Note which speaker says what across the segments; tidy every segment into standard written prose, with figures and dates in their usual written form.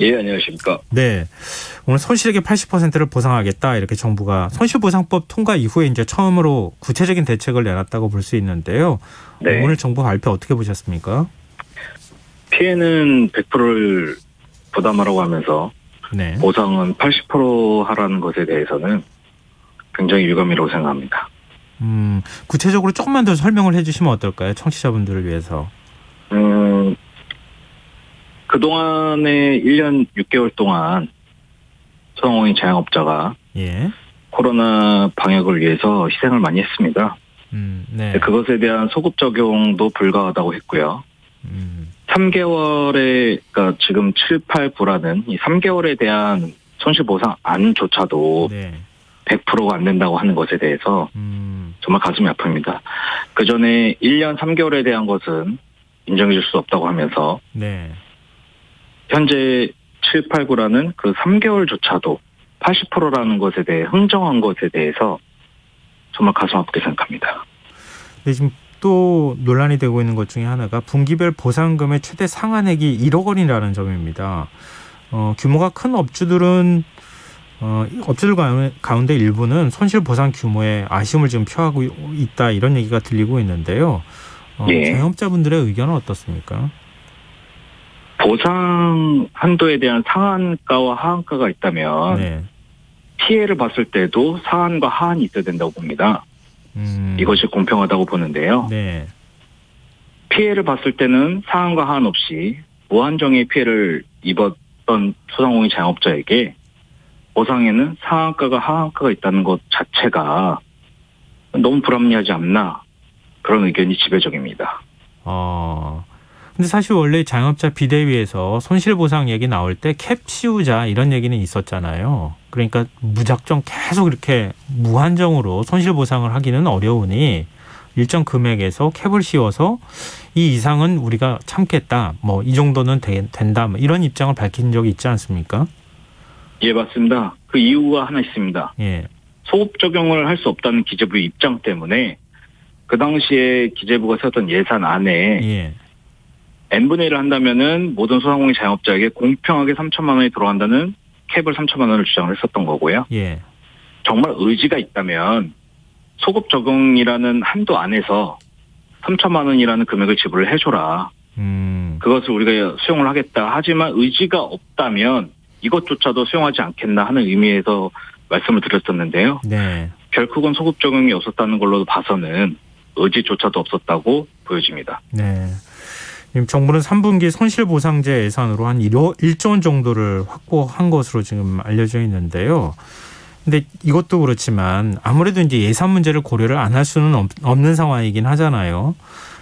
Speaker 1: 예, 안녕하십니까.
Speaker 2: 네. 오늘 손실액의 80%를 보상하겠다. 이렇게 정부가 손실보상법 통과 이후에 이제 처음으로 구체적인 대책을 내놨다고 볼 수 있는데요.
Speaker 1: 네.
Speaker 2: 오늘 정부 발표 어떻게 보셨습니까?
Speaker 1: 피해는 100%를 부담하라고 하면서
Speaker 2: 네.
Speaker 1: 보상은 80% 하라는 것에 대해서는 굉장히 유감이라고 생각합니다.
Speaker 2: 구체적으로 조금만 더 설명을 해주시면 어떨까요? 청취자분들을 위해서.
Speaker 1: 그동안에 1년 6개월 동안 소상공인 자영업자가
Speaker 2: 예.
Speaker 1: 코로나 방역을 위해서 희생을 많이 했습니다.
Speaker 2: 네.
Speaker 1: 그것에 대한 소급 적용도 불가하다고 했고요. 3개월에, 그러니까 지금 7, 8, 9라는 이 3개월에 대한 손실보상 안조차도
Speaker 2: 네.
Speaker 1: 100%가 안 된다고 하는 것에 대해서 정말 가슴이 아픕니다. 그 전에 1년 3개월에 대한 것은 인정해 줄 수 없다고 하면서
Speaker 2: 네.
Speaker 1: 현재 7, 8, 9라는 그 3개월조차도 80%라는 것에 대해 흥정한 것에 대해서 정말 가슴 아프게 생각합니다.
Speaker 2: 네, 지금 또 논란이 되고 있는 것 중에 하나가 분기별 보상금의 최대 상한액이 1억 원이라는 점입니다. 규모가 큰 업주들은 업주들 가운데 일부는 손실 보상 규모에 아쉬움을 지금 표하고 있다 이런 얘기가 들리고 있는데요.
Speaker 1: 예.
Speaker 2: 자영업자분들의 의견은 어떻습니까?
Speaker 1: 보상 한도에 대한 상한가와 하한가가 있다면
Speaker 2: 네.
Speaker 1: 피해를 봤을 때도 상한과 하한이 있어야 된다고 봅니다. 이것이 공평하다고 보는데요.
Speaker 2: 네.
Speaker 1: 피해를 봤을 때는 상한과 하한 없이 무한정의 피해를 입었던 소상공인 자영업자에게 보상에는 상한가가 하한가가 있다는 것 자체가 너무 불합리하지 않나, 그런 의견이 지배적입니다.
Speaker 2: 근데 사실 원래 자영업자 비대위에서 손실보상 얘기 나올 때 캡 씌우자 이런 얘기는 있었잖아요. 그러니까 무작정 계속 이렇게 무한정으로 손실보상을 하기는 어려우니 일정 금액에서 캡을 씌워서 이 이상은 우리가 참겠다. 뭐 이 정도는 된다. 뭐 이런 입장을 밝힌 적이 있지 않습니까?
Speaker 1: 예, 맞습니다. 그 이유가 하나 있습니다.
Speaker 2: 예.
Speaker 1: 소급 적용을 할 수 없다는 기재부의 입장 때문에 그 당시에 기재부가 세웠던 예산안에
Speaker 2: 예.
Speaker 1: n분의 1을 한다면은 모든 소상공인 자영업자에게 공평하게 3천만 원이 들어간다는 캡을 3천만 원을 주장을 했었던 거고요.
Speaker 2: 예.
Speaker 1: 정말 의지가 있다면 소급 적용이라는 한도 안에서 3천만 원이라는 금액을 지불을 해줘라. 그것을 우리가 수용을 하겠다. 하지만 의지가 없다면 이것조차도 수용하지 않겠나 하는 의미에서 말씀을 드렸었는데요.
Speaker 2: 네.
Speaker 1: 결국은 소급 적용이 없었다는 걸로 봐서는 의지조차도 없었다고 보여집니다.
Speaker 2: 네. 지금 정부는 3분기 손실보상제 예산으로 한 1조 원 정도를 확보한 것으로 지금 알려져 있는데요. 근데 이것도 그렇지만 아무래도 이제 예산 문제를 고려를 안 할 수는 없는 상황이긴 하잖아요.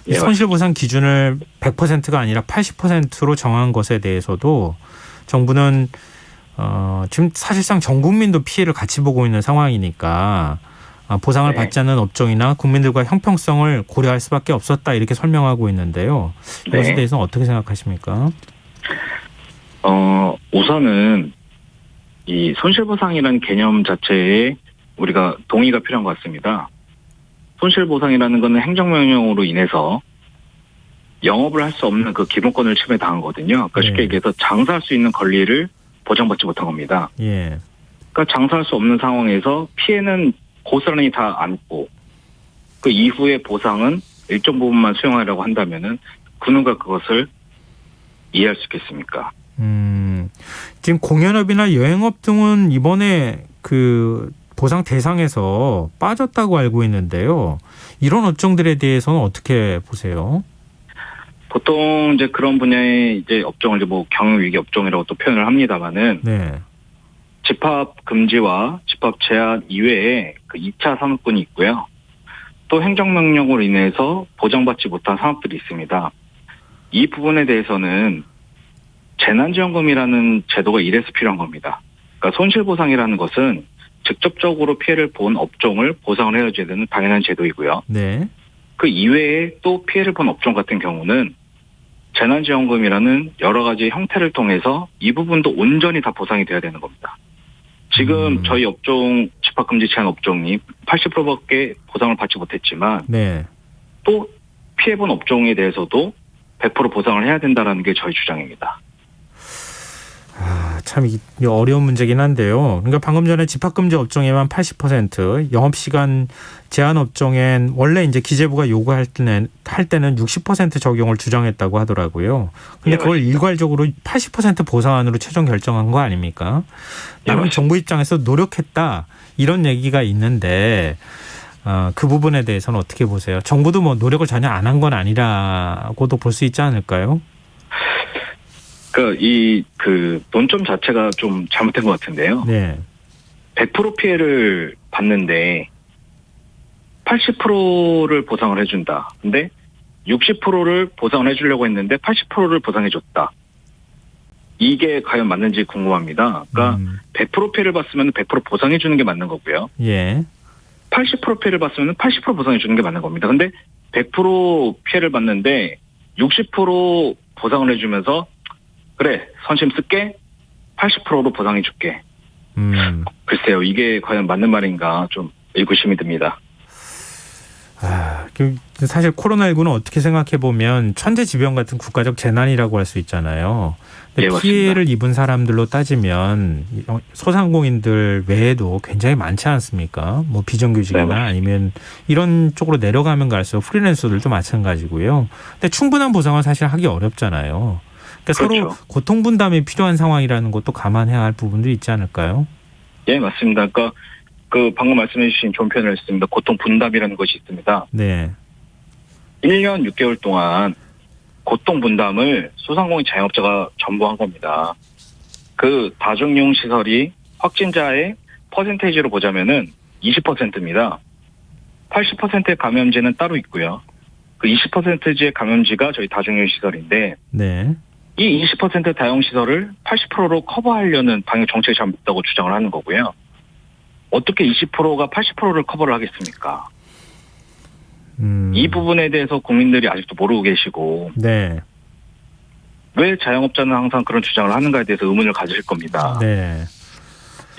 Speaker 1: 예,
Speaker 2: 손실보상 기준을 100%가 아니라 80%로 정한 것에 대해서도 정부는 지금 사실상 전 국민도 피해를 같이 보고 있는 상황이니까 보상을 받지 않는 업종이나 국민들과 형평성을 고려할 수밖에 없었다 이렇게 설명하고 있는데요. 이것에 대해서는 어떻게 생각하십니까?
Speaker 1: 우선은 이 손실보상이라는 개념 자체에 우리가 동의가 필요한 것 같습니다. 손실보상이라는 것은 행정명령으로 인해서 영업을 할 수 없는 그 기본권을 침해당한 거거든요. 그러니까 쉽게 얘기해서 장사할 수 있는 권리를 보장받지 못한 겁니다.
Speaker 2: 예.
Speaker 1: 그러니까 장사할 수 없는 상황에서 피해는 고스란히 다 안고 그 이후에 보상은 일정 부분만 수용하려고 한다면은 그 누가 그것을 이해할 수 있겠습니까?
Speaker 2: 지금 공연업이나 여행업 등은 이번에 그 보상 대상에서 빠졌다고 알고 있는데요. 이런 업종들에 대해서는 어떻게 보세요?
Speaker 1: 보통 이제 그런 분야의 이제 업종을 이제 뭐 경영위기 업종이라고 또 표현을 합니다만은
Speaker 2: 네.
Speaker 1: 집합 금지와 집합 제한 이외에 그 2차 산업군이 있고요. 또 행정명령으로 인해서 보장받지 못한 산업들이 있습니다. 이 부분에 대해서는 재난지원금이라는 제도가 이래서 필요한 겁니다. 그러니까 손실보상이라는 것은 직접적으로 피해를 본 업종을 보상을 해줘야 되는 당연한 제도이고요.
Speaker 2: 네.
Speaker 1: 그 이외에 또 피해를 본 업종 같은 경우는 재난지원금이라는 여러 가지 형태를 통해서 이 부분도 온전히 다 보상이 돼야 되는 겁니다. 지금 저희 업종 집합금지 제한 업종이 80%밖에 보상을 받지 못했지만
Speaker 2: 네.
Speaker 1: 또 피해본 업종에 대해서도 100% 보상을 해야 된다는 게 저희 주장입니다.
Speaker 2: 참 이게 어려운 문제긴 한데요. 그러니까 방금 전에 집합금지 업종에만 80%, 영업시간 제한 업종엔 원래 이제 기재부가 요구할 때는 60% 적용을 주장했다고 하더라고요. 근데 그걸 일괄적으로 80% 보상안으로 최종 결정한 거 아닙니까? 나름 정부 입장에서 노력했다 이런 얘기가 있는데 그 부분에 대해서는 어떻게 보세요? 정부도 뭐 노력을 전혀 안 한 건 아니라고도 볼 수 있지 않을까요?
Speaker 1: 그 논점 자체가 좀 잘못된 것 같은데요.
Speaker 2: 네.
Speaker 1: 100% 피해를 봤는데 80%를 보상을 해준다. 근데 60%를 보상을 해주려고 했는데 80%를 보상해줬다. 이게 과연 맞는지 궁금합니다. 그러니까 100% 피해를 봤으면 100% 보상해주는 게 맞는 거고요.
Speaker 2: 예.
Speaker 1: 80% 피해를 봤으면 80% 보상해주는 게 맞는 겁니다. 근데 100% 피해를 봤는데 60% 보상을 해주면서 그래, 선심 쓸게, 80%로 보상해줄게. 글쎄요, 이게 과연 맞는 말인가 좀 의구심이 듭니다.
Speaker 2: 사실 코로나19는 어떻게 생각해 보면 천재지변 같은 국가적 재난이라고 할 수 있잖아요. 근데
Speaker 1: 네,
Speaker 2: 피해를
Speaker 1: 맞습니다.
Speaker 2: 입은 사람들로 따지면 소상공인들 외에도 굉장히 많지 않습니까? 뭐 비정규직이나
Speaker 1: 네,
Speaker 2: 아니면 이런 쪽으로 내려가면 갈수록 프리랜서들도 마찬가지고요. 근데 충분한 보상을 사실 하기 어렵잖아요. 그러니까
Speaker 1: 그렇죠.
Speaker 2: 서로 고통 분담이 필요한 상황이라는 것도 감안해야 할 부분도 있지 않을까요?
Speaker 1: 예, 맞습니다. 그러니까 방금 말씀해 주신 좋은 표현을 했습니다. 고통 분담이라는 것이 있습니다.
Speaker 2: 네.
Speaker 1: 1년 6개월 동안 고통 분담을 소상공인 자영업자가 전부 한 겁니다. 그 다중이용 시설이 확진자의 퍼센테이지로 보자면은 20%입니다. 80%의 감염지는 따로 있고요. 그 20%의 감염지가 저희 다중이용 시설인데
Speaker 2: 네.
Speaker 1: 이 20% 다용 시설을 80%로 커버하려는 방역 정책이 잘못됐다고 주장을 하는 거고요. 어떻게 20%가 80%를 커버를 하겠습니까? 이 부분에 대해서 국민들이 아직도 모르고 계시고
Speaker 2: 네.
Speaker 1: 왜 자영업자는 항상 그런 주장을 하는가에 대해서 의문을 가지실 겁니다.
Speaker 2: 네.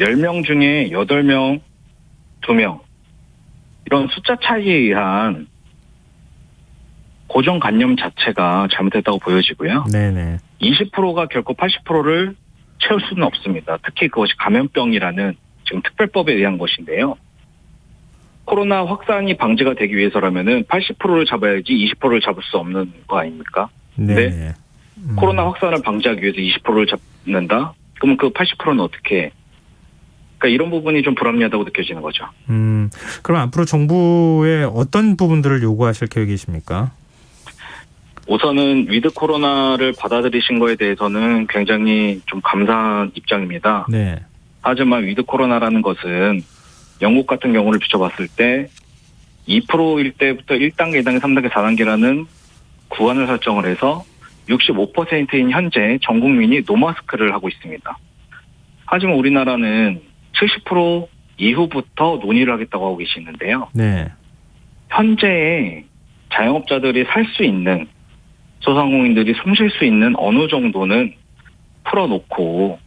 Speaker 1: 10명 중에 8명, 2명 이런 숫자 차이에 의한 고정관념 자체가 잘못됐다고 보여지고요.
Speaker 2: 네네.
Speaker 1: 20%가 결코 80%를 채울 수는 없습니다. 특히 그것이 감염병이라는 지금 특별법에 의한 것인데요. 코로나 확산이 방지가 되기 위해서라면은 80%를 잡아야지 20%를 잡을 수 없는 거 아닙니까?
Speaker 2: 네.
Speaker 1: 코로나 확산을 방지하기 위해서 20%를 잡는다? 그러면 그 80%는 어떻게 해? 그러니까 이런 부분이 좀 불합리하다고 느껴지는 거죠.
Speaker 2: 그럼 앞으로 정부에 어떤 부분들을 요구하실 계획이십니까?
Speaker 1: 우선은 위드 코로나를 받아들이신 거에 대해서는 굉장히 좀 감사한 입장입니다.
Speaker 2: 네.
Speaker 1: 하지만 위드 코로나라는 것은 영국 같은 경우를 비춰봤을 때 2%일 때부터 1단계, 2단계, 3단계, 4단계라는 구간을 설정을 해서 65%인 현재 전 국민이 노마스크를 하고 있습니다. 하지만 우리나라는 70% 이후부터 논의를 하겠다고 하고 계시는데요.
Speaker 2: 네.
Speaker 1: 현재의 자영업자들이 살 수 있는 소상공인들이 숨 쉴 수 있는 어느 정도는 풀어놓고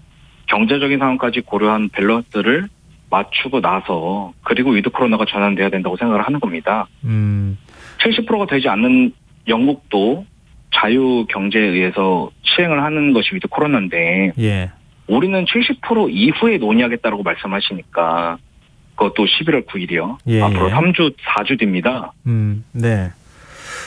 Speaker 1: 경제적인 상황까지 고려한 밸런스를 맞추고 나서 그리고 위드 코로나가 전환돼야 된다고 생각을 하는 겁니다. 70%가 되지 않는 영국도 자유 경제에 의해서 시행을 하는 것이 위드 코로나인데
Speaker 2: 예.
Speaker 1: 우리는 70% 이후에 논의하겠다라고 말씀하시니까 그것도 11월 9일이요.
Speaker 2: 예,
Speaker 1: 앞으로
Speaker 2: 예.
Speaker 1: 3주 4주 됩니다.
Speaker 2: 네.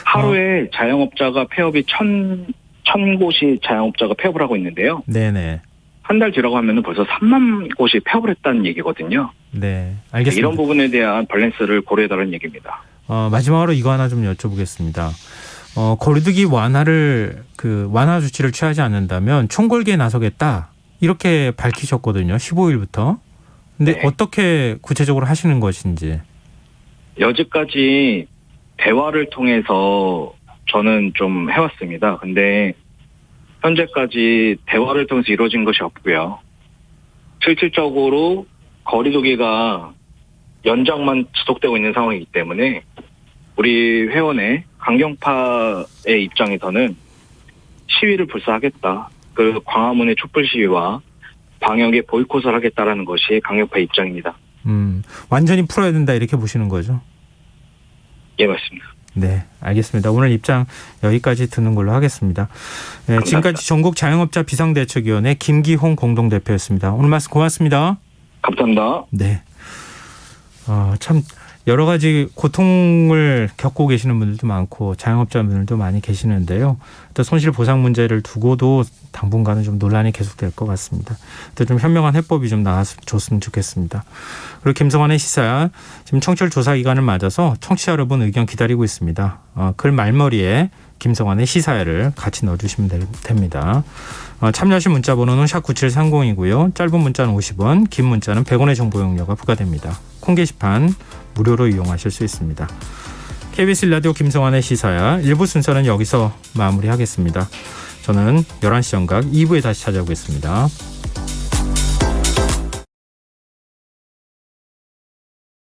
Speaker 1: 하루에 자영업자가 폐업이 1,000곳이 자영업자가 폐업을 하고 있는데요.
Speaker 2: 네네.
Speaker 1: 한 달 뒤라고 하면은 벌써 3만 곳이 폐업을 했다는 얘기거든요.
Speaker 2: 네. 알겠습니다.
Speaker 1: 이런 부분에 대한 밸런스를 고려해달라는 얘기입니다.
Speaker 2: 마지막으로 이거 하나 좀 여쭤보겠습니다. 거리두기 완화 조치를 취하지 않는다면 총궐기에 나서겠다. 이렇게 밝히셨거든요. 15일부터. 근데
Speaker 1: 네.
Speaker 2: 어떻게 구체적으로 하시는 것인지.
Speaker 1: 여지까지 대화를 통해서 저는 좀 해왔습니다. 근데 현재까지 대화를 통해서 이루어진 것이 없고요. 실질적으로 거리두기가 연장만 지속되고 있는 상황이기 때문에 우리 회원의 강경파의 입장에서는 시위를 불사하겠다. 그 광화문의 촛불 시위와 방역의 보이콧을 하겠다라는 것이 강경파 입장입니다.
Speaker 2: 완전히 풀어야 된다 이렇게 보시는 거죠?
Speaker 1: 예, 맞습니다.
Speaker 2: 네, 알겠습니다. 오늘 입장 여기까지 듣는 걸로 하겠습니다. 네, 지금까지 전국 자영업자 비상대책위원회 김기홍 공동대표였습니다. 오늘 말씀 고맙습니다.
Speaker 1: 감사합니다.
Speaker 2: 네. 참 여러 가지 고통을 겪고 계시는 분들도 많고 자영업자분들도 많이 계시는데요. 또 손실 보상 문제를 두고도 당분간은 좀 논란이 계속될 것 같습니다. 또 좀 현명한 해법이 좀 나와줬으면 좋겠습니다. 그리고 김성환의 시사 지금 청취율 조사 기간을 맞아서 청취자 여러분 의견 기다리고 있습니다. 글 말머리에 김성환의 시사회를 같이 넣어주시면 됩니다. 참여하신 문자 번호는 샵9730이고요. 짧은 문자는 50원, 긴 문자는 100원의 정보 용료가 부과됩니다. 콩 게시판 무료로 이용하실 수 있습니다. KBS 라디오 김성환의 시사야 1부 순서는 여기서 마무리하겠습니다. 저는 11시 정각 2부에 다시 찾아오겠습니다.